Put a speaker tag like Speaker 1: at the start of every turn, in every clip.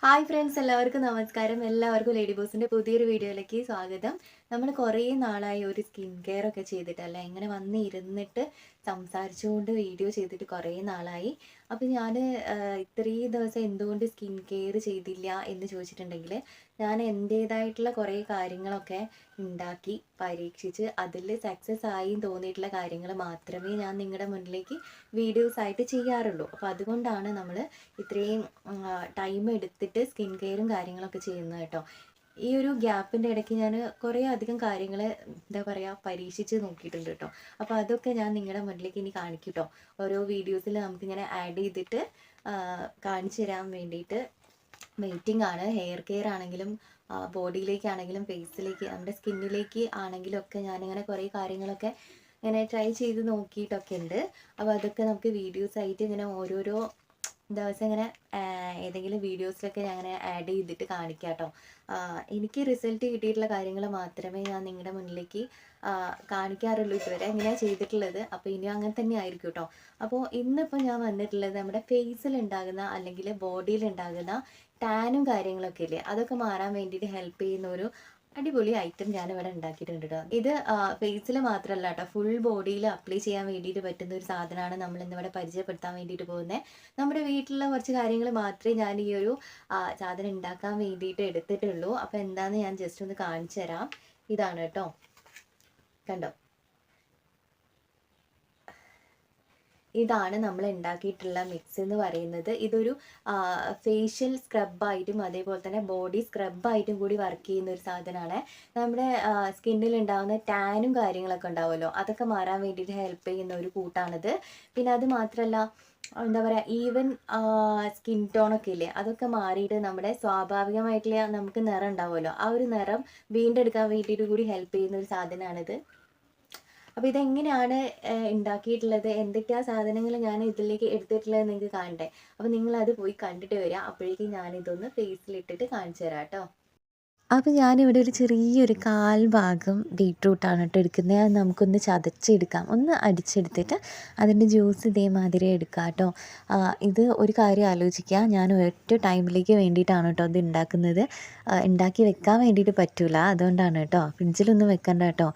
Speaker 1: Hi friends, എല്ലാവർക്കും നമസ്കാരം. എല്ലാവർക്കും ലേഡി ബോസിൻ്റെ പുതിയൊരു വീഡിയോയിലേക്ക് സ്വാഗതം. നമ്മൾ കുറേ നാളായി ഒരു സ്കിൻ കെയർ ഒക്കെ ചെയ്തിട്ടല്ല, ഇങ്ങനെ വന്ന് ഇരുന്നിട്ട് സംസാരിച്ചുകൊണ്ട് വീഡിയോ ചെയ്തിട്ട് കുറേ നാളായി. അപ്പോൾ ഞാൻ ഇത്രയും ദിവസം എന്തുകൊണ്ട് സ്കിൻ കെയർ ചെയ്തില്ല എന്ന് ചോദിച്ചിട്ടുണ്ടെങ്കിൽ, ഞാൻ എൻ്റേതായിട്ടുള്ള കുറേ കാര്യങ്ങളൊക്കെ ഉണ്ടാക്കി പരീക്ഷിച്ച് അതിൽ സക്സസ് ആയി തോന്നിയിട്ടുള്ള കാര്യങ്ങൾ മാത്രമേ ഞാൻ നിങ്ങളുടെ മുന്നിലേക്ക് വീഡിയോസ് ആയിട്ട് ചെയ്യാറുള്ളൂ. അപ്പോൾ അതുകൊണ്ടാണ് നമ്മൾ ഇത്രയും ടൈം എടുത്തിട്ട് സ്കിൻ കെയറും കാര്യങ്ങളൊക്കെ ചെയ്യുന്നത് കേട്ടോ. ഈ ഒരു ഗ്യാപ്പിൻ്റെ ഇടയ്ക്ക് ഞാൻ കുറേ അധികം കാര്യങ്ങൾ എന്താ പറയുക പരീക്ഷിച്ച് നോക്കിയിട്ടുണ്ട് കേട്ടോ. അപ്പോൾ അതൊക്കെ ഞാൻ നിങ്ങളുടെ മുന്നിലേക്ക് ഇനി കാണിക്കും കേട്ടോ. ഓരോ വീഡിയോസിൽ നമുക്കിങ്ങനെ ആഡ് ചെയ്തിട്ട് കാണിച്ചു തരാൻ വേണ്ടിയിട്ട് വെയിറ്റിംഗ് ആണ്. ഹെയർ കെയർ ആണെങ്കിലും ബോഡിയിലേക്കാണെങ്കിലും ഫേസിലേക്ക് നമ്മുടെ സ്കിന്നിലേക്ക് ആണെങ്കിലും ഒക്കെ ഞാനിങ്ങനെ കുറേ കാര്യങ്ങളൊക്കെ ഇങ്ങനെ ട്രൈ ചെയ്ത് നോക്കിയിട്ടൊക്കെ ഉണ്ട്. അപ്പോൾ അതൊക്കെ നമുക്ക് വീഡിയോസ് ആയിട്ട് ഇങ്ങനെ ഓരോരോ ദിവസം ഇങ്ങനെ ഏതെങ്കിലും വീഡിയോസിലൊക്കെ ഞാൻ അങ്ങനെ ആഡ് ചെയ്തിട്ട് കാണിക്കാം കേട്ടോ. എനിക്ക് റിസൾട്ട് കിട്ടിയിട്ടുള്ള കാര്യങ്ങൾ മാത്രമേ ഞാൻ നിങ്ങളുടെ മുന്നിലേക്ക് കാണിക്കാറുള്ളൂ. ഇതുവരെ എങ്ങനെയാണ് ചെയ്തിട്ടുള്ളത്. അപ്പോൾ ഇനിയും അങ്ങനെ തന്നെ ആയിരിക്കും കേട്ടോ. അപ്പോൾ ഇന്നിപ്പോൾ ഞാൻ വന്നിട്ടുള്ളത് നമ്മുടെ ഫേസിൽ ഉണ്ടാകുന്ന അല്ലെങ്കിൽ ബോഡിയിൽ ഉണ്ടാകുന്ന ടാനും കാര്യങ്ങളൊക്കെ ഇല്ലേ, അതൊക്കെ മാറാൻ വേണ്ടിയിട്ട് ഹെൽപ്പ് ചെയ്യുന്ന ഒരു അടിപൊളി ഐറ്റം ഞാനിവിടെ ഉണ്ടാക്കിയിട്ടുണ്ട് കേട്ടോ. ഇത് ഫേസിൽ മാത്രമല്ല കേട്ടോ, ഫുൾ ബോഡിയിൽ അപ്ലൈ ചെയ്യാൻ വേണ്ടിയിട്ട് പറ്റുന്ന ഒരു സാധനമാണ് നമ്മൾ ഇന്നിവിടെ പരിചയപ്പെടുത്താൻ വേണ്ടിയിട്ട് പോകുന്നത്. നമ്മുടെ വീട്ടിലുള്ള കുറച്ച് കാര്യങ്ങൾ മാത്രമേ ഞാൻ ഈ ഒരു സാധനം ഉണ്ടാക്കാൻ വേണ്ടിയിട്ട് എടുത്തിട്ടുള്ളൂ. അപ്പോൾ എന്താണെന്ന് ഞാൻ ജസ്റ്റ് ഒന്ന് കാണിച്ചു തരാം. ഇതാണ് കേട്ടോ, കണ്ടോ? ഇതാണ് നമ്മൾ ഉണ്ടാക്കിയിട്ടുള്ള മിക്സ് എന്ന് പറയുന്നത്. ഇതൊരു ഫേഷ്യൽ സ്ക്രബായിട്ടും അതേപോലെ തന്നെ ബോഡി സ്ക്രബായിട്ടും കൂടി വർക്ക് ചെയ്യുന്ന ഒരു സാധനമാണ്. നമ്മുടെ സ്കിന്നിൽ ഉണ്ടാകുന്ന ടാനും കാര്യങ്ങളൊക്കെ ഉണ്ടാവുമല്ലോ, അതൊക്കെ മാറാൻ വേണ്ടിയിട്ട് ഹെൽപ്പ് ചെയ്യുന്ന ഒരു കൂട്ടാണിത്. പിന്നെ അത് മാത്രമല്ല, എന്താ പറയുക, ഈവൻ സ്കിൻ ടോണൊക്കെ ഇല്ലേ, അതൊക്കെ മാറിയിട്ട് നമ്മുടെ സ്വാഭാവികമായിട്ടുള്ള നമുക്ക് നിറം ഉണ്ടാവുമല്ലോ, ആ ഒരു നിറം വീണ്ടെടുക്കാൻ വേണ്ടിയിട്ട് കൂടി ഹെൽപ്പ് ചെയ്യുന്ന ഒരു സാധനമാണിത്. അപ്പോൾ ഇതെങ്ങനെയാണ് ഉണ്ടാക്കിയിട്ടുള്ളത്, എന്തൊക്കെയാ സാധനങ്ങൾ ഞാൻ ഇതിലേക്ക് എടുത്തിട്ടുള്ളത് നിങ്ങൾക്ക് കാണണ്ടേ. അപ്പോൾ നിങ്ങളത് പോയി കണ്ടിട്ട് വരിക. അപ്പോഴേക്കും ഞാനിതൊന്ന് ഫേസിലിട്ടിട്ട് കാണിച്ചു തരാം കേട്ടോ. അപ്പോൾ ഞാനിവിടെ ഒരു ചെറിയൊരു കാൽ ഭാഗം ബീട്രൂട്ടാണ് കേട്ടോ എടുക്കുന്നത്. അത് നമുക്കൊന്ന് ചതച്ചെടുക്കാം, ഒന്ന് അടിച്ചെടുത്തിട്ട് അതിൻ്റെ ജ്യൂസ് ഇതേമാതിരി എടുക്കാം കേട്ടോ. ഇത് ഒരു കാര്യം ആലോചിക്കുക, ഞാൻ ഒറ്റ ടൈമിലേക്ക് വേണ്ടിയിട്ടാണ് കേട്ടോ ഇത് ഉണ്ടാക്കുന്നത്. ഉണ്ടാക്കി വെക്കാൻ വേണ്ടിയിട്ട് പറ്റില്ല, അതുകൊണ്ടാണ് കേട്ടോ. ഫ്രിഡ്ജിലൊന്നും വെക്കണ്ട കേട്ടോ.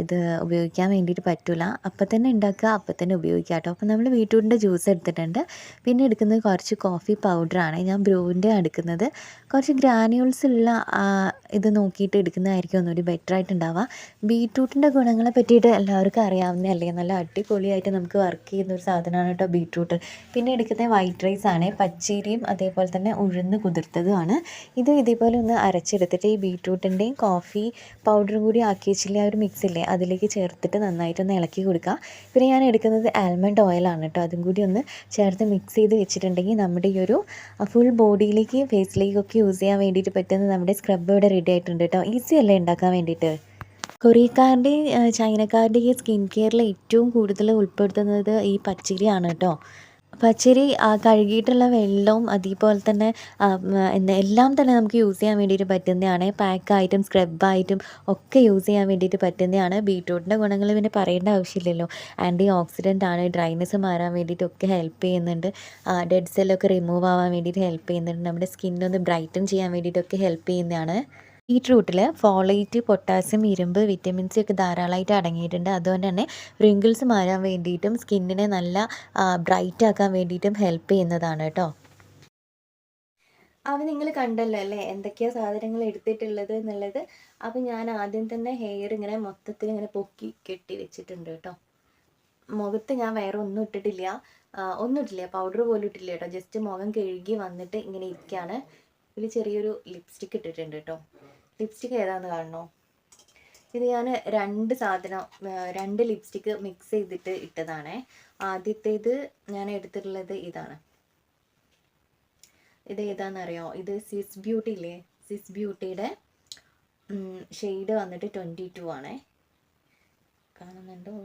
Speaker 1: ഇത് ഉപയോഗിക്കാൻ വേണ്ടിയിട്ട് പറ്റില്ല. അപ്പം തന്നെ ഉണ്ടാക്കുക, അപ്പം തന്നെ ഉപയോഗിക്കുക കേട്ടോ. അപ്പോൾ നമ്മൾ ബീട്രൂട്ടിൻ്റെ ജ്യൂസ് എടുത്തിട്ടുണ്ട്. പിന്നെ എടുക്കുന്നത് കുറച്ച് കോഫി പൗഡറാണ്. ഞാൻ ബ്രൂവിൻ്റെ എടുക്കുന്നത്. കുറച്ച് ഗ്രാനുവൽസ് ഉള്ള ഇത് നോക്കിയിട്ട് എടുക്കുന്നതായിരിക്കും ഒന്നുകൂടി ബെറ്റർ ആയിട്ടുണ്ടാവുക. ബീട്രൂട്ടിൻ്റെ ഗുണങ്ങളെ പറ്റിയിട്ട് എല്ലാവർക്കും അറിയാവുന്നതല്ലേ, നല്ല അടിപൊളിയായിട്ട് നമുക്ക് വർക്ക് ചെയ്യുന്ന ഒരു സാധനമാണ് കേട്ടോ ബീട്രൂട്ട്. പിന്നെ എടുക്കുന്നത് വൈറ്റ് റൈസ് ആണ്, പച്ചരിയും അതേപോലെ തന്നെ ഉഴുന്ന് കുതിർത്തതുമാണ്. ഇത് ഇതേപോലെ ഒന്ന് അരച്ചെടുത്തിട്ട് ഈ ബീട്രൂട്ടിൻ്റെയും കോഫി പൗഡറും കൂടി ആക്കി വെച്ചില്ലേ, ആ ഒരു മിക്സില്ലേ, അതിലേക്ക് ചേർത്തിട്ട് നന്നായിട്ടൊന്ന് ഇളക്കി കൊടുക്കുക. പിന്നെ ഞാൻ എടുക്കുന്നത് ആൽമണ്ട് ഓയിലാണ് കേട്ടോ. അതും കൂടി ഒന്ന് ചേർത്ത് മിക്സ് ചെയ്ത് വെച്ചിട്ടുണ്ടെങ്കിൽ നമ്മുടെ ഈ ഒരു ഫുൾ ബോഡിയിലേക്ക് ഫേസിലേക്കൊക്കെ യൂസ് ചെയ്യാൻ വേണ്ടിയിട്ട് പറ്റുന്ന നമ്മുടെ സ്ക്രബ് ഇവിടെ റെഡി ആയിട്ടുണ്ട് കേട്ടോ. ഈസി അല്ലേ ഉണ്ടാക്കാൻ വേണ്ടിയിട്ട്. കൊറിയക്കാരുടെയും ചൈനക്കാരുടെയും ഈ സ്കിൻ കെയറിൽ ഏറ്റവും കൂടുതൽ ഉൾപ്പെടുത്തുന്നത് ഈ പച്ചരിയാണ് കേട്ടോ. പച്ചരി കഴുകിയിട്ടുള്ള വെള്ളവും അതേപോലെ തന്നെ എല്ലാം തന്നെ നമുക്ക് യൂസ് ചെയ്യാൻ വേണ്ടിയിട്ട് പറ്റുന്നതാണ്. പാക്കായിട്ടും സ്ക്രബായിട്ടും ഒക്കെ യൂസ് ചെയ്യാൻ വേണ്ടിയിട്ട് പറ്റുന്നതാണ്. ബീട്രൂട്ടിൻ്റെ ഗുണങ്ങൾ പിന്നെ പറയേണ്ട ആവശ്യമില്ലല്ലോ. ആൻറ്റി ഓക്സിഡൻ്റ് ആണ്, ഡ്രൈനെസ് മാറാൻ വേണ്ടിയിട്ടൊക്കെ ഹെൽപ്പ് ചെയ്യുന്നുണ്ട്. ഡെഡ് സെല്ലൊക്കെ റിമൂവ് ആവാൻ വേണ്ടിയിട്ട് ഹെൽപ്പ് ചെയ്യുന്നുണ്ട്. നമ്മുടെ സ്കിന്നൊന്ന് ബ്രൈറ്റൻ ചെയ്യാൻ വേണ്ടിയിട്ടൊക്കെ ഹെൽപ്പ് ചെയ്യുന്നതാണ്. ബീട്രൂട്ടിൽ ഫോളേറ്റ്, പൊട്ടാസ്യം, ഇരുമ്പ്, വിറ്റമിൻ സി ഒക്കെ ധാരാളമായിട്ട് അടങ്ങിയിട്ടുണ്ട്. അതുകൊണ്ട് തന്നെ റിങ്കിൾസ് മാറാൻ വേണ്ടിയിട്ടും സ്കിന്നിനെ നല്ല ബ്രൈറ്റ് ആക്കാൻ വേണ്ടിയിട്ടും ഹെൽപ്പ് ചെയ്യുന്നതാണ് കേട്ടോ. അപ്പോൾ നിങ്ങൾ കണ്ടല്ലോ അല്ലേ എന്തൊക്കെയാണ് സാധനങ്ങൾ എടുത്തിട്ടുള്ളത് എന്നുള്ളത്. അപ്പോൾ ഞാൻ ആദ്യം തന്നെ ഹെയർ ഇങ്ങനെ മൊത്തത്തിൽ ഇങ്ങനെ പൊക്കി കെട്ടി വെച്ചിട്ടുണ്ട് കേട്ടോ. മുഖത്ത് ഞാൻ വേറെ ഒന്നും ഇട്ടിട്ടില്ല, പൗഡർ പോലും ഇട്ടില്ല കേട്ടോ. ജസ്റ്റ് മുഖം കഴുകി വന്നിട്ട് ഇങ്ങനെ ഇരിക്കുകയാണ്. ഇതിൽ ചെറിയൊരു ലിപ്സ്റ്റിക്ക് ഇട്ടിട്ടുണ്ട് കേട്ടോ. ലിപ്സ്റ്റിക്ക് ഏതാണെന്ന് കാണണോ? ഇത് ഞാൻ രണ്ട് ലിപ്സ്റ്റിക്ക് മിക്സ് ചെയ്തിട്ട് ഇട്ടതാണേ. ആദ്യത്തേത് ഞാൻ എടുത്തിട്ടുള്ളത് ഇതാണ്. ഇത് ഏതാണെന്നറിയോ? ഇത് സ്വിസ് ബ്യൂട്ടി ഇല്ലേ, സ്വിസ് ബ്യൂട്ടിയുടെ ഷെയ്ഡ് വന്നിട്ട് 22 ആണേ. കാണുന്നുണ്ടോ?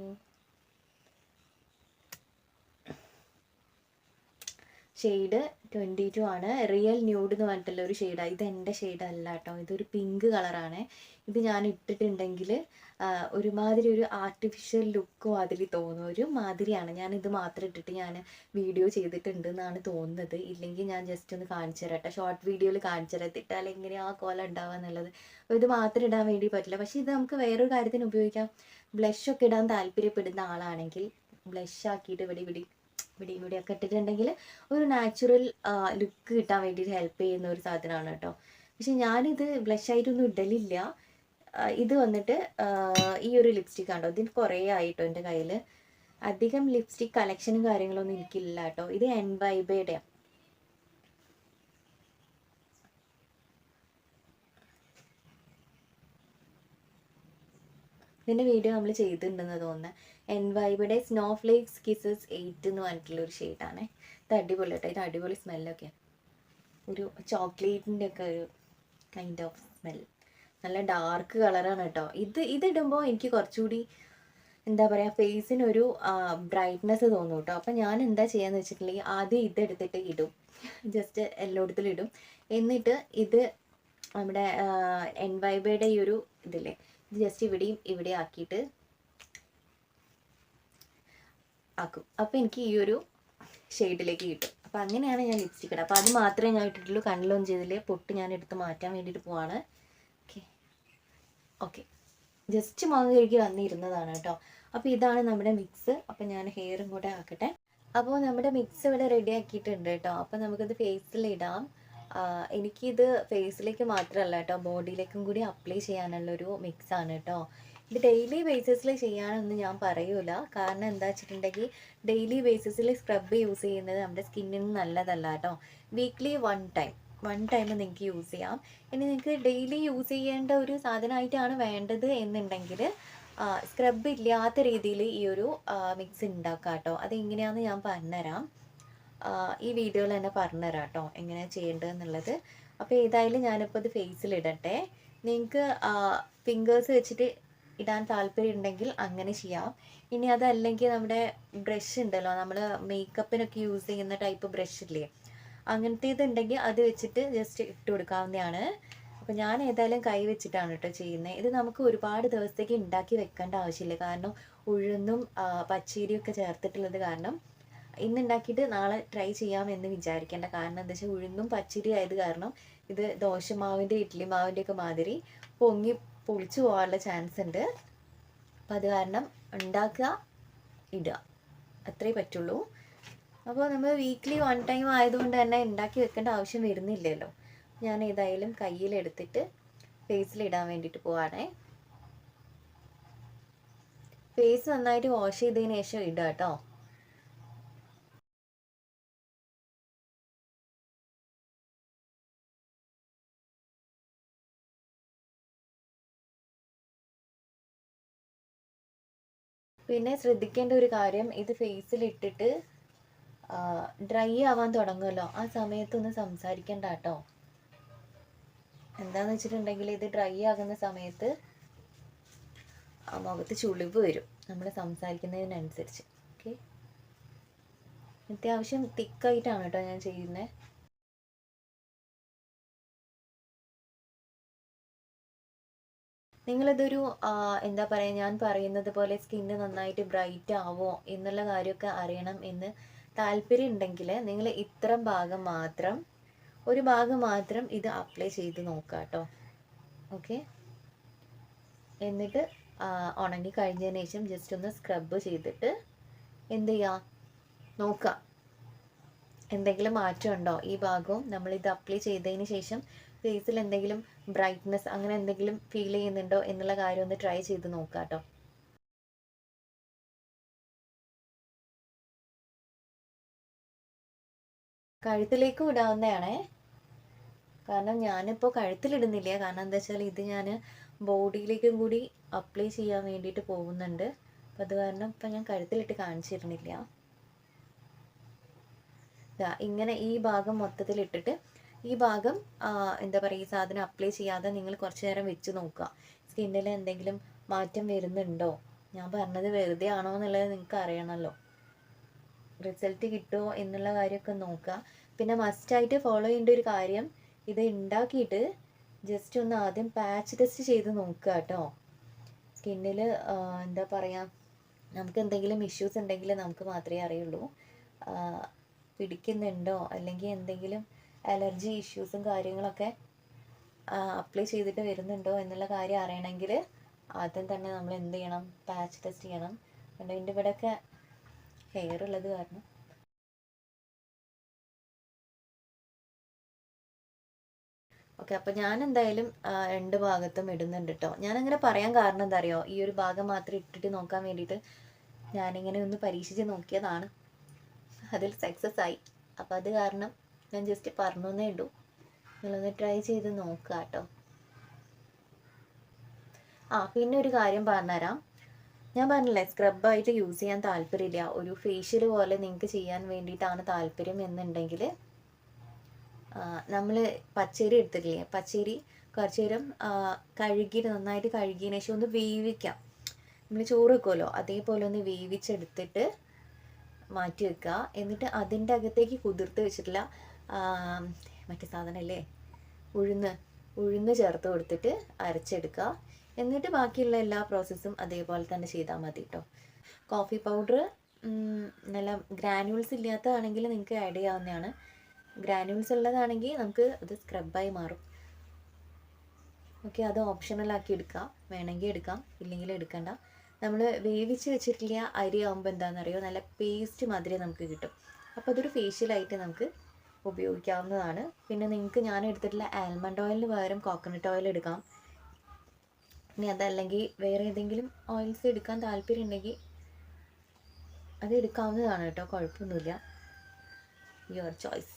Speaker 1: ഷെയ്ഡ് 22 ആണ്. റിയൽ ന്യൂഡ് എന്ന് പറഞ്ഞിട്ടുള്ള ഒരു ഷെയ്ഡാണ്. ഇത് എൻ്റെ ഷെയ്ഡ് അല്ല കേട്ടോ, ഇതൊരു പിങ്ക് കളറാണ്. ഇത് ഞാൻ ഇട്ടിട്ടുണ്ടെങ്കിൽ ഒരുമാതിരി ഒരു ആർട്ടിഫിഷ്യൽ ലുക്കും അതിൽ തോന്നും, ഒരു മാതിരിയാണ്. ഞാൻ ഇത് മാത്രം ഇട്ടിട്ട് ഞാൻ വീഡിയോ ചെയ്തിട്ടുണ്ട് എന്നാണ് തോന്നുന്നത്. ഇല്ലെങ്കിൽ ഞാൻ ജസ്റ്റ് ഒന്ന് കാണിച്ചു തരാം കേട്ടോ, ഷോർട്ട് വീഡിയോയിൽ കാണിച്ചു തരാം ഇട്ടാൽ എങ്ങനെയാ കോലം ഉണ്ടാവുക എന്നുള്ളത്. അപ്പോൾ ഇത് മാത്രം ഇടാൻ വേണ്ടി പറ്റില്ല, പക്ഷേ ഇത് നമുക്ക് വേറൊരു കാര്യത്തിന് ഉപയോഗിക്കാം. ബ്ലഷൊക്കെ ഇടാൻ താല്പര്യപ്പെടുന്ന ആളാണെങ്കിൽ ബ്ലഷ് ആക്കിയിട്ട് ഇവിടെയൊക്കെ ഇട്ടിട്ടുണ്ടെങ്കിൽ ഒരു നാച്ചുറൽ ലുക്ക് കിട്ടാൻ വേണ്ടിയിട്ട് ഹെൽപ്പ് ചെയ്യുന്ന ഒരു സാധനമാണ് കേട്ടോ. പക്ഷെ ഞാനിത് ബ്ലഷായിട്ടൊന്നും ഇടലില്ല. ഇത് വന്നിട്ട് ഈ ഒരു ലിപ്സ്റ്റിക് ആണോ, ഇതിന് കുറേ ആയിട്ടോ എൻ്റെ കയ്യിൽ. അധികം ലിപ്സ്റ്റിക് കളക്ഷനും കാര്യങ്ങളൊന്നും എനിക്കില്ല കേട്ടോ. ഇത് എൻവൈബയുടെ. ഇതിൻ്റെ വീഡിയോ നമ്മൾ ചെയ്തിട്ടുണ്ടെന്ന് തോന്നുന്നത്. എൻവൈബയുടെ സ്നോഫ്ലേക്സ് കിസസ് 8 എന്ന് പറഞ്ഞിട്ടുള്ളൊരു ഷെയ്ഡാണ്. ഇത് അടിപൊളി കേട്ടോ, ഇത് അടിപൊളി സ്മെല്ലൊക്കെ, ഒരു ചോക്ലേറ്റിൻ്റെ ഒക്കെ ഒരു കൈൻഡ് ഓഫ് സ്മെൽ. നല്ല ഡാർക്ക് കളറാണ് കേട്ടോ. ഇതിടുമ്പോൾ എനിക്ക് കുറച്ചുകൂടി എന്താ പറയുക, ഫേസിനൊരു ബ്രൈറ്റ്നെസ് തോന്നും കേട്ടോ. അപ്പം ഞാൻ എന്താ ചെയ്യാന്ന് വെച്ചിട്ടുണ്ടെങ്കിൽ ആദ്യം ഇതെടുത്തിട്ട് ഇടും, ജസ്റ്റ് എല്ലായിടത്തിലും ഇടും. എന്നിട്ട് ഇത് നമ്മുടെ എൻവൈബയുടെ ഈ ഒരു ഇതില്ലേ, ഇത് ജസ്റ്റ് ഇവിടെ ആക്കിയിട്ട് ആക്കും. അപ്പോൾ എനിക്ക് ഈ ഒരു ഷെയ്ഡിലേക്ക് കിട്ടും. അപ്പോൾ അങ്ങനെയാണ് ഞാൻ ലിപ്സ്റ്റിക് ഇടുക. അപ്പോൾ അത് മാത്രമേ ഞാൻ ഇട്ടിട്ടുള്ളൂ. കണ്ണിലൊന്നും ചെയ്തില്ലേ, പൊട്ട് ഞാൻ എടുത്ത് മാറ്റാൻ വേണ്ടിയിട്ട് പോവാണ്. ഓക്കെ ജസ്റ്റ് മുഖം കഴുകി വന്നിരുന്നതാണ് കേട്ടോ. അപ്പോൾ ഇതാണ് നമ്മുടെ മിക്സ്. അപ്പോൾ ഞാൻ ഹെയറും കൂടെ ആക്കട്ടെ. അപ്പോൾ നമ്മുടെ മിക്സ് ഇവിടെ റെഡി ആക്കിയിട്ടുണ്ട് കേട്ടോ. അപ്പോൾ നമുക്കത് ഫേസിൽ ഇടാം. എനിക്കിത് ഫേസിലേക്ക് മാത്രമല്ല കേട്ടോ, ബോഡിയിലേക്കും കൂടി അപ്ലൈ ചെയ്യാനുള്ളൊരു മിക്സാണ് കേട്ടോ. ഇത് ഡെയിലി ബേസിസിൽ ചെയ്യാനൊന്നും ഞാൻ പറയൂല. കാരണം എന്താ വെച്ചിട്ടുണ്ടെങ്കിൽ ഡെയിലി ബേസിസിൽ സ്ക്രബ് യൂസ് ചെയ്യുന്നത് നമ്മുടെ സ്കിന്നിന് നല്ലതല്ല കേട്ടോ. വീക്ക്ലി വൺ ടൈം നിങ്ങൾക്ക് യൂസ് ചെയ്യാം. ഇനി നിങ്ങൾക്ക് ഡെയിലി യൂസ് ചെയ്യേണ്ട ഒരു സാധനമായിട്ടാണ് വേണ്ടത് എന്നുണ്ടെങ്കിൽ സ്ക്രബ് ഇല്ലാത്ത രീതിയിൽ ഈ ഒരു മിക്സ് ഉണ്ടാക്കാം കേട്ടോ. അതെങ്ങനെയാണെന്ന് ഞാൻ പറഞ്ഞുതരാം, ഈ വീഡിയോയിൽ തന്നെ പറഞ്ഞുതരാം കേട്ടോ എങ്ങനെയാണ് ചെയ്യേണ്ടതെന്നുള്ളത്. അപ്പോൾ ഏതായാലും ഞാനിപ്പോൾ ഇത് ഫേസിലിടട്ടെ. നിങ്ങൾക്ക് ഫിംഗേഴ്സ് വെച്ചിട്ട് ഇടാൻ താല്പര്യം ഉണ്ടെങ്കിൽ അങ്ങനെ ചെയ്യാം. ഇനി അതല്ലെങ്കിൽ നമ്മുടെ ബ്രഷ് ഉണ്ടല്ലോ, നമ്മൾ മേക്കപ്പിനൊക്കെ യൂസ് ചെയ്യുന്ന ടൈപ്പ് ബ്രഷ് ഇല്ലേ, അങ്ങനത്തെ ഇതുണ്ടെങ്കിൽ അത് വെച്ചിട്ട് ജസ്റ്റ് ഇട്ട് കൊടുക്കാവുന്നതാണ്. അപ്പോൾ ഞാൻ ഏതായാലും കൈ വെച്ചിട്ടാണ് കേട്ടോ ചെയ്യുന്നത്. ഇത് നമുക്ക് ഒരുപാട് ദിവസത്തേക്ക് ഉണ്ടാക്കി വെക്കേണ്ട ആവശ്യമില്ല. കാരണം ഉഴുന്നും പച്ചരിയൊക്കെ ചേർത്തിട്ടുള്ളത് കാരണം ഇന്നുണ്ടാക്കിയിട്ട് നാളെ ട്രൈ ചെയ്യാമെന്ന് വിചാരിക്കേണ്ട. കാരണം എന്താ വെച്ചാൽ ഉഴുന്നും പച്ചരി ആയത് കാരണം ഇത് ദോശമാവിൻ്റെ ഇഡ്ഡലി മാവിൻ്റെ ഒക്കെ മാതിരി പൊളിച്ചു പോകാനുള്ള ചാൻസ് ഉണ്ട്. അപ്പം അത് കാരണം ഉണ്ടാക്കുക, ഇടുക, അത്രേ പറ്റുള്ളൂ. അപ്പോൾ നമ്മൾ വീക്ക്ലി വൺ ടൈം ആയതുകൊണ്ട് തന്നെ ഉണ്ടാക്കി വെക്കേണ്ട ആവശ്യം വരുന്നില്ലല്ലോ. ഞാൻ ഏതായാലും കയ്യിലെടുത്തിട്ട് ഫേസിലിടാൻ വേണ്ടിയിട്ട് പോവാണേ. ഫേസ് നന്നായിട്ട് വാഷ് ചെയ്തതിന് ശേഷം ഇടുക കേട്ടോ. പിന്നെ ശ്രദ്ധിക്കേണ്ട ഒരു കാര്യം, ഇത് ഫേസിലിട്ടിട്ട് ഡ്രൈ ആവാൻ തുടങ്ങുമല്ലോ, ആ സമയത്തൊന്ന് സംസാരിക്കണ്ട കേട്ടോ. എന്താണെന്ന് വെച്ചിട്ടുണ്ടെങ്കിൽ ഇത് ഡ്രൈ ആകുന്ന സമയത്ത് മുഖത്ത് ചുളിവ് വരും നമ്മൾ സംസാരിക്കുന്നതിനനുസരിച്ച്. ഓക്കെ, അത്യാവശ്യം തിക്കായിട്ടാണ് കേട്ടോ ഞാൻ ചെയ്യുന്നത്. നിങ്ങളിതൊരു എന്താ പറയുക, ഞാൻ പറയുന്നത് പോലെ സ്കിന്ന് നന്നായിട്ട് ബ്രൈറ്റ് ആവോ എന്നുള്ള കാര്യമൊക്കെ അറിയണം എന്ന് താല്പര്യം ഉണ്ടെങ്കിൽ നിങ്ങൾ ഒരു ഭാഗം മാത്രം ഇത് അപ്ലൈ ചെയ്ത് നോക്കുക കേട്ടോ. ഓക്കെ, എന്നിട്ട് ഉണങ്ങി കഴിഞ്ഞതിന് ശേഷം ജസ്റ്റ് ഒന്ന് സ്ക്രബ് ചെയ്തിട്ട് എന്ത് ചെയ്യുക നോക്കുക, എന്തെങ്കിലും മാറ്റം ഉണ്ടോ. ഈ ഭാഗവും നമ്മളിത് അപ്ലൈ ചെയ്തതിന് ശേഷം ഫേസിൽ എന്തെങ്കിലും ബ്രൈറ്റ്നെസ് അങ്ങനെ എന്തെങ്കിലും ഫീൽ ചെയ്യുന്നുണ്ടോ എന്നുള്ള കാര്യം ഒന്ന് ട്രൈ ചെയ്ത് നോക്കുക കേട്ടോ. കഴുത്തിലേക്കും ഇടാവുന്നതാണേ. കാരണം ഞാനിപ്പോൾ കഴുത്തിലിടുന്നില്ല. കാരണം എന്താ വെച്ചാൽ ഇത് ഞാൻ ബോഡിയിലേക്കും കൂടി അപ്ലൈ ചെയ്യാൻ വേണ്ടിയിട്ട് പോകുന്നുണ്ട്. അപ്പം അത് കാരണം ഇപ്പം ഞാൻ കഴുത്തിലിട്ട് കാണിച്ചിരുന്നില്ല. ഇങ്ങനെ ഈ ഭാഗം മൊത്തത്തിലിട്ടിട്ട് ഈ ഭാഗം എന്താ പറയുക, ഈ സാധനം അപ്ലൈ ചെയ്യാതെ നിങ്ങൾ കുറച്ച് നേരം വെച്ച് നോക്കുക, സ്കിന്നിൽ എന്തെങ്കിലും മാറ്റം വരുന്നുണ്ടോ. ഞാൻ പറഞ്ഞത് വെറുതെ ആണോ എന്നുള്ളത് നിങ്ങൾക്ക് അറിയണമല്ലോ. റിസൾട്ട് കിട്ടുമോ എന്നുള്ള കാര്യമൊക്കെ നോക്കുക. പിന്നെ മസ്റ്റായിട്ട് ഫോളോ ചെയ്യേണ്ട ഒരു കാര്യം, ഇത് ഉണ്ടാക്കിയിട്ട് ജസ്റ്റ് ഒന്ന് ആദ്യം പാച്ച് ടെസ്റ്റ് ചെയ്ത് നോക്കുക കേട്ടോ. സ്കിന്നിൽ എന്താ പറയുക, നമുക്ക് എന്തെങ്കിലും ഇഷ്യൂസ് ഉണ്ടെങ്കിൽ നമുക്ക് മാത്രമേ അറിയുള്ളൂ. പിടിക്കുന്നുണ്ടോ അല്ലെങ്കിൽ എന്തെങ്കിലും അലർജി ഇഷ്യൂസും കാര്യങ്ങളൊക്കെ അപ്ലൈ ചെയ്തിട്ട് വരുന്നുണ്ടോ എന്നുള്ള കാര്യം അറിയണമെങ്കിൽ ആദ്യം തന്നെ നമ്മൾ എന്ത് ചെയ്യണം, പാച്ച് ടെസ്റ്റ് ചെയ്യണം. അതുകൊണ്ട് എൻ്റെ ഇവിടെയൊക്കെ ഹെയർ ഉള്ളത് കാരണം ഓക്കെ. അപ്പോൾ ഞാൻ എന്തായാലും രണ്ട് ഭാഗത്തും ഇടുന്നുണ്ട് കേട്ടോ. ഞാനങ്ങനെ പറയാൻ കാരണം എന്താ അറിയോ, ഈ ഒരു ഭാഗം മാത്രം ഇട്ടിട്ട് നോക്കാൻ വേണ്ടിയിട്ട് ഞാനിങ്ങനെ ഒന്ന് പരീക്ഷിച്ച് നോക്കിയതാണ്. അതിൽ സക്സസ് ആയി. അപ്പോൾ അത് കാരണം ഞാൻ ജസ്റ്റ് പറഞ്ഞേ ഉള്ളൂ, നിങ്ങളൊന്ന് ട്രൈ ചെയ്ത് നോക്കുക കേട്ടോ. പിന്നെ ഒരു കാര്യം പറഞ്ഞുതരാം. ഞാൻ പറഞ്ഞില്ലേ സ്ക്രബായിട്ട് യൂസ് ചെയ്യാൻ താല്പര്യമില്ല, ഒരു ഫേഷ്യൽ പോലെ നിങ്ങൾക്ക് ചെയ്യാൻ വേണ്ടിയിട്ടാണ് താല്പര്യം എന്നുണ്ടെങ്കിൽ നമ്മൾ പച്ചരി എടുത്തിട്ടില്ലേ, പച്ചരി കുറച്ച് നേരം കഴുകിയിട്ട് നന്നായിട്ട് കഴുകിയതിന് ശേഷം ഒന്ന് വേവിക്കാം. നമ്മൾ ചോറ് വെക്കുമല്ലോ അതേപോലെ ഒന്ന് വേവിച്ചെടുത്തിട്ട് മാറ്റി വെക്കുക. എന്നിട്ട് അതിൻ്റെ അകത്തേക്ക് കുതിർത്ത് വെച്ചിട്ടുള്ള മറ്റേ സാധനമല്ലേ ഉഴുന്ന് ചേർത്ത് കൊടുത്തിട്ട് അരച്ചെടുക്കുക. എന്നിട്ട് ബാക്കിയുള്ള എല്ലാ പ്രോസസ്സും അതേപോലെ തന്നെ ചെയ്താൽ മതി കേട്ടോ. കോഫി പൗഡർ നല്ല ഗ്രാനുവൽസ് ഇല്ലാത്തതാണെങ്കിൽ നിങ്ങൾക്ക് ആഡ് ചെയ്യാവുന്നതാണ്. ഗ്രാനുവൽസ് ഉള്ളതാണെങ്കിൽ നമുക്ക് അത് സ്ക്രബായി മാറും. ഓക്കെ, അത് ഓപ്ഷണലാക്കി എടുക്കാം, വേണമെങ്കിൽ എടുക്കാം, ഇല്ലെങ്കിൽ എടുക്കണ്ട. നമ്മൾ വേവിച്ച് വെച്ചിട്ടില്ല അരി ആകുമ്പോൾ എന്താണെന്നറിയോ, നല്ല പേസ്റ്റ് മാതിരി നമുക്ക് കിട്ടും. അപ്പോൾ അതൊരു ഫേഷ്യലായിട്ട് നമുക്ക് ഉപയോഗിക്കാവുന്നതാണ്. പിന്നെ നിങ്ങൾക്ക് ഞാൻ എടുത്തിട്ടുള്ള ആൽമണ്ട് ഓയിലിന് പകരം കോക്കനട്ട് ഓയിൽ എടുക്കാം. ഇനി അതല്ലെങ്കിൽ വേറെ ഏതെങ്കിലും ഓയിൽസ് എടുക്കാൻ താല്പര്യം ഉണ്ടെങ്കിൽ അത് എടുക്കാവുന്നതാണ് കേട്ടോ, കുഴപ്പമൊന്നുമില്ല. Your choice.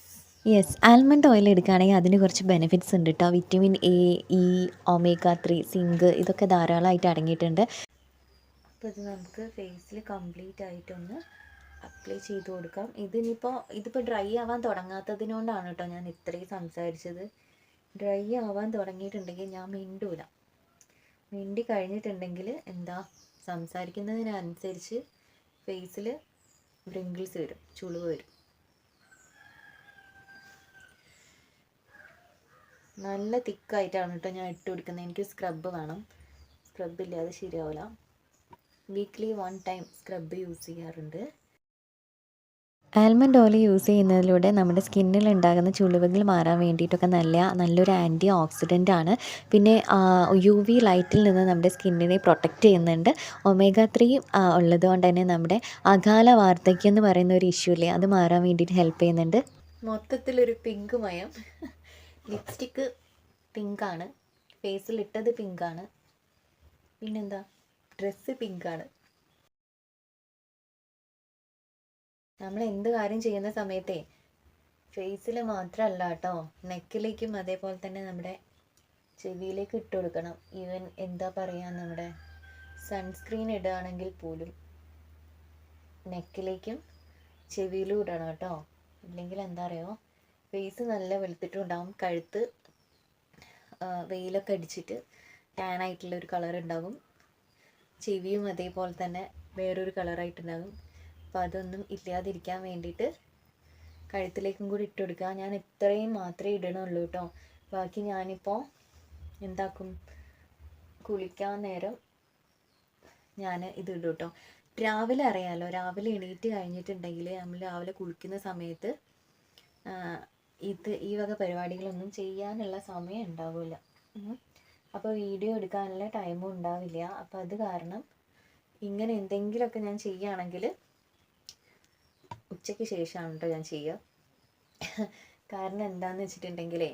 Speaker 1: Yes, almond oil എടുക്കുകയാണെങ്കിൽ അതിന് കുറച്ച് ബെനിഫിറ്റ്സ് ഉണ്ട് കേട്ടോ. Vitamin A, E, omega 3, zinc ഇതൊക്കെ ധാരാളമായിട്ട് അടങ്ങിയിട്ടുണ്ട്. അപ്പോൾ ഇത് നമുക്ക് ഫേസിൽ കംപ്ലീറ്റ് ആയിട്ടൊന്ന് അപ്ലൈ ചെയ്ത് കൊടുക്കാം. ഇതിപ്പോൾ ഡ്രൈ ആവാൻ തുടങ്ങാത്തതിനോണ്ടാണ് കേട്ടോ ഞാൻ ഇത്രയും സംസാരിച്ചത്. ഡ്രൈ ആവാൻ തുടങ്ങിയിട്ടുണ്ടെങ്കിൽ ഞാൻ മിണ്ടി കഴിഞ്ഞിട്ടുണ്ടെങ്കിൽ എന്താ, സംസാരിക്കുന്നതിനനുസരിച്ച് ഫേസിൽ വ്രിങ്കിൾസ് വരും, ചുളിവ് വരും. നല്ല തിക്കായിട്ടാണ് കേട്ടോ ഞാൻ ഇട്ട് കൊടുക്കുന്നത്. എനിക്ക് സ്ക്രബ് വേണം, സ്ക്രബ് ഇല്ലാതെ ശരിയാവില്ല. വീക്ക്ലി 1 ടൈം സ്ക്രബ് യൂസ് ചെയ്യാറുണ്ട്. ആൽമണ്ട് ഓയിൽ യൂസ് ചെയ്യുന്നതിലൂടെ നമ്മുടെ സ്കിന്നിൽ ഉണ്ടാകുന്ന ചുളിവുകൾ മാറാൻ വേണ്ടിയിട്ടൊക്കെ നല്ലൊരു ആൻറ്റി ഓക്സിഡൻ്റ് ആണ്. പിന്നെ UV ലൈറ്റിൽ നിന്ന് നമ്മുടെ സ്കിന്നിനെ പ്രൊട്ടക്റ്റ് ചെയ്യുന്നുണ്ട്. ഒമേഗ 3 ഉള്ളത് കൊണ്ട് തന്നെ നമ്മുടെ അകാല വാർദ്ധക്യം എന്ന് പറയുന്ന ഒരു ഇഷ്യൂ ഇല്ലേ, അത് മാറാൻ വേണ്ടിയിട്ട് ഹെൽപ്പ് ചെയ്യുന്നുണ്ട്. മൊത്തത്തിലൊരു പിങ്ക് മയം. ലിപ്സ്റ്റിക്ക് പിങ്കാണ്, ഫേസിലിട്ടത് പിങ്കാണ്, പിന്നെന്താ ഡ്രസ്സ് പിങ്കാണ്. നമ്മൾ എന്ത് കാര്യം ചെയ്യുന്ന സമയത്തേ ഫേസിൽ മാത്രമല്ല കേട്ടോ, നെക്കിലേക്കും അതേപോലെ തന്നെ നമ്മുടെ ചെവിയിലേക്ക് ഇട്ട് കൊടുക്കണം. ഈവൻ എന്താ പറയുക, നമ്മുടെ സൺസ്ക്രീൻ ഇടുകയാണെങ്കിൽ പോലും നെക്കിലേക്കും ചെവിയിലും ഇടണം കേട്ടോ. ഇല്ലെങ്കിൽ എന്താ പറയുക, ഫേസ് നല്ല വെളുത്തിട്ടും ഉണ്ടാവും, കഴുത്ത് വെയിലൊക്കെ അടിച്ചിട്ട് ടാൻ ആയിട്ടുള്ളൊരു കളർ ഉണ്ടാകും, ചെവിയും അതേപോലെ തന്നെ വേറൊരു കളറായിട്ടുണ്ടാകും. അപ്പോൾ അതൊന്നും ഇല്ലാതിരിക്കാൻ വേണ്ടിയിട്ട് കഴുത്തിലേക്കും കൂടി ഇട്ട് കൊടുക്കുക. ഞാൻ ഇത്രയും മാത്രമേ ഇടണുള്ളൂ കേട്ടോ. ബാക്കി ഞാനിപ്പോൾ എന്താക്കും, കുളിക്കാൻ നേരം ഞാൻ ഇത് ഇടും കേട്ടോ. രാവിലെ അറിയാമല്ലോ, രാവിലെ എണീറ്റ് കഴിഞ്ഞിട്ടുണ്ടെങ്കിൽ നമ്മൾ രാവിലെ കുളിക്കുന്ന സമയത്ത് ഈ വക പരിപാടികളൊന്നും ചെയ്യാനുള്ള സമയം ഉണ്ടാവില്ല. അപ്പോൾ വീഡിയോ എടുക്കാനുള്ള ടൈമും ഉണ്ടാവില്ല. അപ്പോൾ അത് കാരണം ഇങ്ങനെ എന്തെങ്കിലുമൊക്കെ ഞാൻ ചെയ്യുകയാണെങ്കിൽ ഉച്ചയ്ക്ക് ശേഷമാണ് കേട്ടോ ഞാൻ ചെയ്യുക. കാരണം എന്താണെന്ന് വെച്ചിട്ടുണ്ടെങ്കിലേ,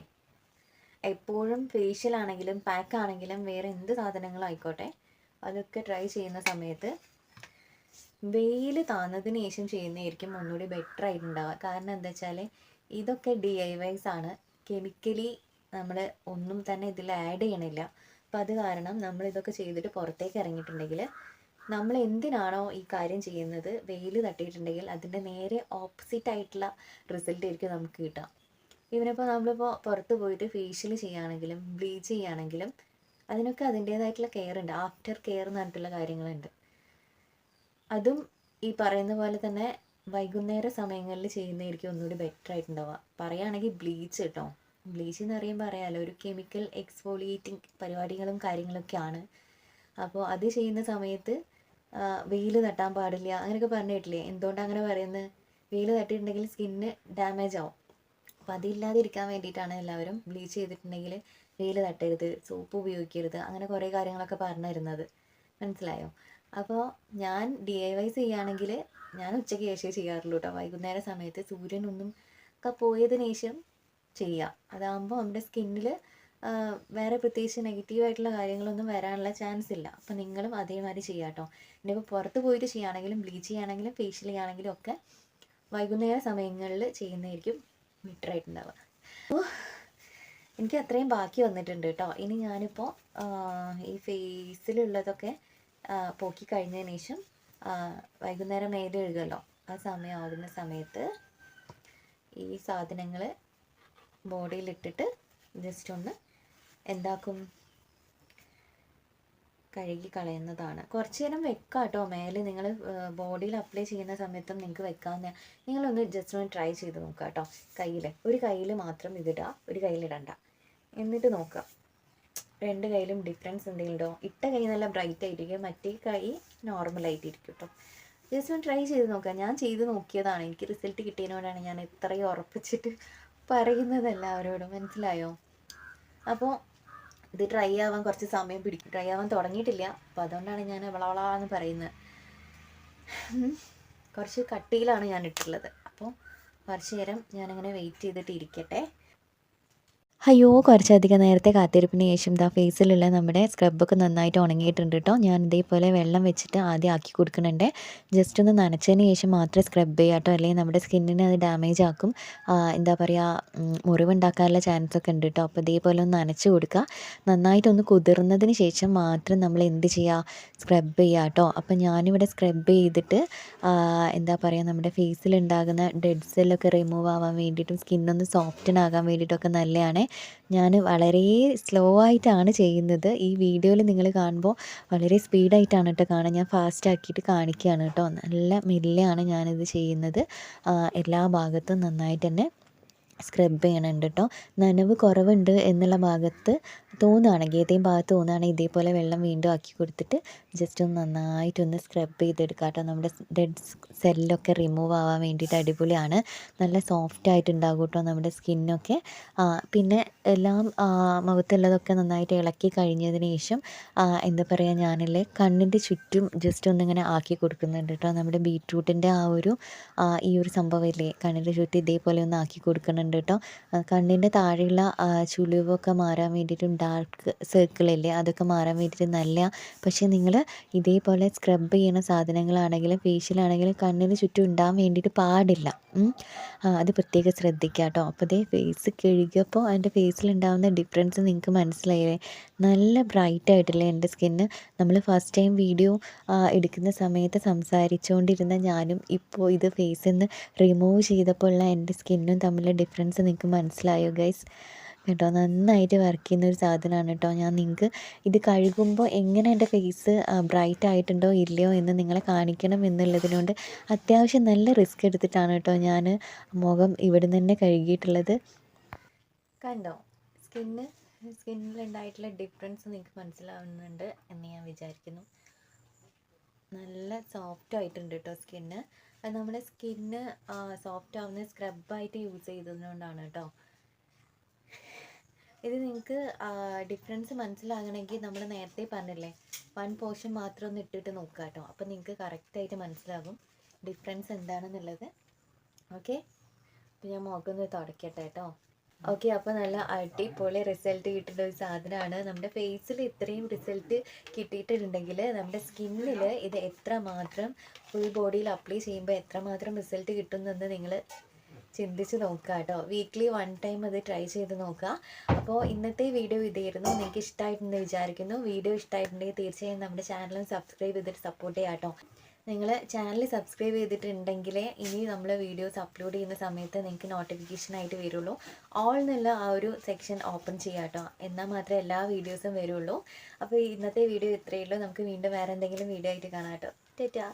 Speaker 1: എപ്പോഴും ഫേഷ്യലാണെങ്കിലും പാക്കാണെങ്കിലും വേറെ എന്ത് സാധനങ്ങളായിക്കോട്ടെ അതൊക്കെ ട്രൈ ചെയ്യുന്ന സമയത്ത് വെയിൽ താന്നതിന് ശേഷം ചെയ്യുന്നതായിരിക്കും ഒന്നുകൂടി ബെറ്റർ ആയിട്ടുണ്ടാവുക. കാരണം എന്താ വെച്ചാൽ ഇതൊക്കെ DIYs ആണ്, കെമിക്കലി നമ്മൾ ഒന്നും തന്നെ ഇതിൽ ആഡ് ചെയ്യണില്ല. അപ്പം അത് കാരണം നമ്മൾ ഇതൊക്കെ ചെയ്തിട്ട് പുറത്തേക്ക് ഇറങ്ങിയിട്ടുണ്ടെങ്കിൽ നമ്മൾ എന്തിനാണോ ഈ കാര്യം ചെയ്യുന്നത്, വെയിൽ തട്ടിയിട്ടുണ്ടെങ്കിൽ അതിൻ്റെ നേരെ ഓപ്പോസിറ്റ് ആയിട്ടുള്ള റിസൾട്ട് ആയിരിക്കും നമുക്ക് കിട്ടുക. ഇവനിപ്പോൾ നമ്മളിപ്പോൾ പുറത്ത് പോയിട്ട് ഫേഷ്യൽ ചെയ്യുകയാണെങ്കിലും ബ്ലീച്ച് ചെയ്യുകയാണെങ്കിലും അതിനൊക്കെ അതിൻ്റേതായിട്ടുള്ള കെയർ ഉണ്ട്, ആഫ്റ്റർ കെയർ എന്ന് പറഞ്ഞിട്ടുള്ള കാര്യങ്ങളുണ്ട്. അതും ഈ പറയുന്ന പോലെ തന്നെ വൈകുന്നേര സമയങ്ങളിൽ ചെയ്യുന്നതായിരിക്കും ഒന്നുകൂടി ബെറ്റർ ആയിട്ടുണ്ടാവുക. പറയുകയാണെങ്കിൽ ബ്ലീച്ച് കേട്ടോ. ബ്ലീച്ച് എന്ന് പറയുമ്പോൾ അറിയാമല്ലോ, ഒരു കെമിക്കൽ എക്സ്ഫോളിയേറ്റിംഗ് പരിപാടികളും കാര്യങ്ങളൊക്കെയാണ്. അപ്പോൾ അത് ചെയ്യുന്ന സമയത്ത് വെയിൽ തട്ടാൻ പാടില്ല അങ്ങനെയൊക്കെ പറഞ്ഞു കേട്ടില്ലേ? എന്തുകൊണ്ടാണ് അങ്ങനെ പറയുന്നത്? വെയിൽ തട്ടിയിട്ടുണ്ടെങ്കിൽ സ്കിന്ന് ഡാമേജ് ആവും. അപ്പോൾ അതില്ലാതിരിക്കാൻ വേണ്ടിയിട്ടാണ് എല്ലാവരും ബ്ലീച്ച് ചെയ്തിട്ടുണ്ടെങ്കിൽ വെയിൽ തട്ടരുത്, സോപ്പ് ഉപയോഗിക്കരുത്, അങ്ങനെ കുറേ കാര്യങ്ങളൊക്കെ പറഞ്ഞു തരുന്നത്. മനസ്സിലായോ? അപ്പോൾ ഞാൻ DIY ചെയ്യുകയാണെങ്കിൽ ഞാൻ ഉച്ചയ്ക്ക് ശേഷമേ ചെയ്യാറുള്ളൂ കേട്ടോ. വൈകുന്നേര സമയത്ത് സൂര്യനൊന്നും ഒക്കെ പോയതിന് ശേഷം ചെയ്യുക. അതാകുമ്പോൾ നമ്മുടെ സ്കിന്നിൽ വേറെ പ്രത്യേകിച്ച് നെഗറ്റീവായിട്ടുള്ള കാര്യങ്ങളൊന്നും വരാനുള്ള ചാൻസ് ഇല്ല. അപ്പോൾ നിങ്ങളും അതേമാതിരി ചെയ്യുക കേട്ടോ. ഇനിയിപ്പോൾ പുറത്ത് പോയിട്ട് ചെയ്യുകയാണെങ്കിലും ബ്ലീച്ച് ചെയ്യുകയാണെങ്കിലും ഫേഷ്യൽ ചെയ്യുകയാണെങ്കിലും ഒക്കെ വൈകുന്നേര സമയങ്ങളിൽ ചെയ്യുന്നതായിരിക്കും ബെറ്ററായിട്ടുണ്ടാവുക. അപ്പോൾ എനിക്ക് അത്രയും ബാക്കി വന്നിട്ടുണ്ട് കേട്ടോ. ഇനി ഞാനിപ്പോൾ ഈ ഫേസിലുള്ളതൊക്കെ പോക്കി കഴിഞ്ഞതിന് ശേഷം വൈകുന്നേരം മേല് കഴുകുമല്ലോ, ആ സമയമാകുന്ന സമയത്ത് ഈ സാധനങ്ങൾ ബോഡിയിലിട്ടിട്ട് ജസ്റ്റ് ഒന്ന് എന്താക്കും, കഴുകി കളയുന്നതാണ്. കുറച്ച് നേരം വെക്കാം കേട്ടോ. മേലെ നിങ്ങൾ ബോഡിയിൽ അപ്ലൈ ചെയ്യുന്ന സമയത്തും നിങ്ങൾക്ക് വെക്കാവുന്ന, നിങ്ങളൊന്ന് ജസ്റ്റ് ഒന്ന് ട്രൈ ചെയ്ത് നോക്കുക കേട്ടോ. ഒരു കയ്യിൽ മാത്രം ഇതിടുക, ഒരു കയ്യിലിടണ്ട. എന്നിട്ട് നോക്കുക രണ്ട് കയ്യിലും ഡിഫറൻസ് എന്തെങ്കിലും ഉണ്ടോ. ഇട്ട കൈ നല്ല ബ്രൈറ്റ് ആയിട്ടിരിക്കും, മറ്റേ കൈ നോർമലായിട്ടിരിക്കും കേട്ടോ. ജസ്റ്റ് ഒന്ന് ട്രൈ ചെയ്ത് നോക്കുക. ഞാൻ ചെയ്ത് നോക്കിയതാണ്, എനിക്ക് റിസൾട്ട് കിട്ടിയതിനോടാണ് ഞാൻ ഇത്രയും ഉറപ്പിച്ചിട്ട് പറയുന്നത് എല്ലാവരോടും. മനസ്സിലായോ? അപ്പോൾ ഇത് ട്രൈ ആവാൻ കുറച്ച് സമയം പിടിക്കും. ട്രൈ ആവാൻ തുടങ്ങിയിട്ടില്ല, അപ്പോൾ അതുകൊണ്ടാണ് ഞാൻ വളവളാന്ന് പറയുന്നത്. കുറച്ച് കട്ടിയിലാണ് ഞാൻ ഇട്ടുള്ളത്. അപ്പോൾ കുറച്ച് നേരം ഞാനങ്ങനെ വെയിറ്റ് ചെയ്തിട്ട് ഇരിക്കട്ടെ. അയ്യോ, കുറച്ചധികം നേരത്തെ കാത്തിരിപ്പിന് ശേഷം ഫേസിലുള്ള നമ്മുടെ സ്ക്രബൊക്കെ നന്നായിട്ട് ഉണങ്ങിയിട്ടുണ്ട് കേട്ടോ. ഞാൻ ഇതേപോലെ വെള്ളം വെച്ചിട്ട് ആദ്യം ആക്കി കൊടുക്കുന്നുണ്ട്. ജസ്റ്റ് ഒന്ന് നനച്ചതിന് ശേഷം മാത്രമേ സ്ക്രബ് ചെയ്യുക കേട്ടോ, അല്ലെങ്കിൽ നമ്മുടെ സ്കിന്നിനെ അത് ഡാമേജ് ആക്കും. എന്താ പറയുക, മുറിവുണ്ടാക്കാനുള്ള ചാൻസ് ഒക്കെ ഉണ്ട് കേട്ടോ. അപ്പോൾ ഇതേപോലെ ഒന്ന് നനച്ച് കൊടുക്കുക. നന്നായിട്ടൊന്ന് കുതിർന്നതിന് ശേഷം മാത്രം നമ്മൾ എന്ത് ചെയ്യുക, സ്ക്രബ് ചെയ്യുക കേട്ടോ. അപ്പോൾ ഞാനിവിടെ സ്ക്രബ് ചെയ്തിട്ട് എന്താ പറയുക, നമ്മുടെ ഫേസിലുണ്ടാകുന്ന ഡെഡ് സെല്ലൊക്കെ റിമൂവ് ആവാൻ വേണ്ടിയിട്ടും സ്കിന്നൊന്ന് സോഫ്റ്റൻ ആകാൻ വേണ്ടിയിട്ടൊക്കെ നല്ലതാണ്. ഞാൻ വളരെ സ്ലോ ആയിട്ടാണ് ചെയ്യുന്നത്. ഈ വീഡിയോയിൽ നിങ്ങൾ കാണുമ്പോൾ വളരെ സ്പീഡായിട്ടാണ് കേട്ടോ കാണുക. ഞാൻ ഫാസ്റ്റ് ആക്കിയിട്ട് കാണിക്കുകയാണ് കേട്ടോ. നല്ല മെല്ലെയാണ് ഞാനിത് ചെയ്യുന്നത്. എല്ലാ ഭാഗത്തും നന്നായിട്ട് തന്നെ സ്ക്രബ് ചെയ്യണുണ്ട് കേട്ടോ. നനവ് കുറവുണ്ട് എന്നുള്ള ഭാഗത്ത് തോന്നുകയാണെങ്കിൽ, ഏതെങ്കിലും ഭാഗത്ത് തോന്നുകയാണെങ്കിൽ ഇതേപോലെ വെള്ളം വീണ്ടും ആക്കി കൊടുത്തിട്ട് ജസ്റ്റ് ഒന്ന് നന്നായിട്ടൊന്ന് സ്ക്രബ് ചെയ്തെടുക്കുക കേട്ടോ. നമ്മുടെ ഡെഡ് സെല്ലൊക്കെ റിമൂവ് ആവാൻ വേണ്ടിയിട്ട് അടിപൊളിയാണ്. നല്ല സോഫ്റ്റ് ആയിട്ടുണ്ടാകും കേട്ടോ നമ്മുടെ സ്കിന്നൊക്കെ. പിന്നെ എല്ലാം മുഖത്തുള്ളതൊക്കെ നന്നായിട്ട് ഇളക്കി കഴിഞ്ഞതിന് ശേഷം എന്താ പറയുക, ഞാനില്ലേ കണ്ണിൻ്റെ ചുറ്റും ജസ്റ്റ് ഒന്നിങ്ങനെ ആക്കി കൊടുക്കുന്നുണ്ട് കേട്ടോ. നമ്മുടെ ബീറ്റ്റൂട്ടിൻ്റെ ഈ ഒരു സംഭവമില്ലേ, കണ്ണിൻ്റെ ചുറ്റും ഇതേപോലെ ഒന്ന് ആക്കി കൊടുക്കുന്നുണ്ട് കേട്ടോ. കണ്ണിൻ്റെ താഴെയുള്ള ചുളിവൊക്കെ മാറാൻ വേണ്ടിയിട്ടും ഡാർക്ക് സർക്കിളില്ലേ, അതൊക്കെ മാറാൻ വേണ്ടിയിട്ട് നല്ല. പക്ഷേ നിങ്ങൾ ഇതേപോലെ സ്ക്രബ് ചെയ്യുന്ന സാധനങ്ങളാണെങ്കിലും ഫേഷ്യലാണെങ്കിലും കണ്ണിന് ചുറ്റും ഉണ്ടാകാൻ വേണ്ടിയിട്ട് പാടില്ല. അത് പ്രത്യേകം ശ്രദ്ധിക്കുക കേട്ടോ. അപ്പോൾ ഇതേ ഫേസ് കഴുകിയപ്പോൾ അതിൻ്റെ ഫേസിലുണ്ടാകുന്ന ഡിഫറൻസ് നിങ്ങൾക്ക് മനസ്സിലായില്ലേ? നല്ല ബ്രൈറ്റ് ആയിട്ടില്ലേ എൻ്റെ സ്കിന്ന്. നമ്മൾ ഫസ്റ്റ് ടൈം വീഡിയോ എടുക്കുന്ന സമയത്ത് സംസാരിച്ചുകൊണ്ടിരുന്ന ഞാനും ഇപ്പോൾ ഇത് ഫേസിൽ നിന്ന് റിമൂവ് ചെയ്തപ്പോൾ ഉള്ള എൻ്റെ സ്കിന്നും തമ്മിലുള്ള ഡിഫറൻസ് നിങ്ങൾക്ക് മനസ്സിലായോ ഗൈസ്? കേട്ടോ, നന്നായിട്ട് വർക്ക് ചെയ്യുന്ന ഒരു സാധനമാണ് കേട്ടോ. ഞാൻ നിങ്ങൾക്ക് ഇത് കഴുകുമ്പോൾ എങ്ങനെ എൻ്റെ ഫേസ് ബ്രൈറ്റ് ആയിട്ടുണ്ടോ ഇല്ലയോ എന്ന് നിങ്ങളെ കാണിക്കണം എന്നുള്ളതിനോണ്ട് അത്യാവശ്യം നല്ല റിസ്ക് എടുത്തിട്ടാണ് കേട്ടോ ഞാൻ മുഖം ഇവിടെ നിന്ന് തന്നെ കഴുകിയിട്ടുള്ളത്. കണ്ടോ, സ്കിന്നിലുണ്ടായിട്ടുള്ള ഡിഫറൻസ് നിങ്ങൾക്ക് മനസ്സിലാവുന്നുണ്ട് എന്ന് ഞാൻ വിചാരിക്കുന്നു. നല്ല സോഫ്റ്റ് ആയിട്ടുണ്ട് കേട്ടോ സ്കിന്ന്. അത് നമ്മുടെ സ്കിന്ന് സോഫ്റ്റ് ആവുന്ന സ്ക്രബായിട്ട് യൂസ് ചെയ്തതുകൊണ്ടാണ് കേട്ടോ. ഇത് നിങ്ങൾക്ക് ഡിഫറൻസ് മനസ്സിലാകണമെങ്കിൽ നമ്മൾ നേരത്തെ പറഞ്ഞില്ലേ, 1 പോർഷൻ മാത്രം ഒന്ന് ഇട്ടിട്ട് നോക്കുക കേട്ടോ. അപ്പോൾ നിങ്ങൾക്ക് കറക്റ്റായിട്ട് മനസ്സിലാകും ഡിഫറൻസ് എന്താണെന്നുള്ളത്. ഓക്കെ, അപ്പോൾ ഞാൻ മുഖമൊന്ന് തുടക്കട്ടെ കേട്ടോ. ഓക്കെ, അപ്പോൾ നല്ല അടിപൊളി റിസൾട്ട് കിട്ടുന്ന ഒരു സാധനമാണ്. നമ്മുടെ ഫേസിൽ ഇത്രയും റിസൾട്ട് കിട്ടിയിട്ടുണ്ടെങ്കിൽ നമ്മുടെ സ്കിന്നിൽ ഇത് എത്രമാത്രം ഫുൾ ബോഡിയിൽ അപ്ലൈ ചെയ്യുമ്പോൾ എത്രമാത്രം റിസൾട്ട് കിട്ടുമെന്ന് നിങ്ങൾ ചിന്തിച്ച് നോക്കുക കേട്ടോ. വീക്ക്ലി 1 ടൈം അത് ട്രൈ ചെയ്ത് നോക്കുക. അപ്പോൾ ഇന്നത്തെ വീഡിയോ ഇതായിരുന്നു. നിങ്ങൾക്ക് ഇഷ്ടമായിട്ടുണ്ടെന്ന് വിചാരിക്കുന്നു. വീഡിയോ ഇഷ്ടമായിട്ടുണ്ടെങ്കിൽ തീർച്ചയായും നമ്മുടെ ചാനലും സബ്സ്ക്രൈബ് ചെയ്തിട്ട് സപ്പോർട്ട് ചെയ്യാം കേട്ടോ. നിങ്ങൾ ചാനൽ സബ്സ്ക്രൈബ് ചെയ്തിട്ടുണ്ടെങ്കിലേ ഇനി നമ്മൾ വീഡിയോസ് അപ്ലോഡ് ചെയ്യുന്ന സമയത്ത് നിങ്ങൾക്ക് നോട്ടിഫിക്കേഷനായിട്ട് വരുള്ളൂ. ഓൾ എന്നുള്ള ആ ഒരു സെക്ഷൻ ഓപ്പൺ ചെയ്യാം കേട്ടോ, എന്നാൽ മാത്രമേ എല്ലാ വീഡിയോസും വരുള്ളൂ. അപ്പോൾ ഇന്നത്തെ വീഡിയോ ഇത്രയേ ഉള്ളൂ. നമുക്ക് വീണ്ടും വേറെ എന്തെങ്കിലും വീഡിയോ ആയിട്ട് കാണാം കേട്ടോ. ടാറ്റാ.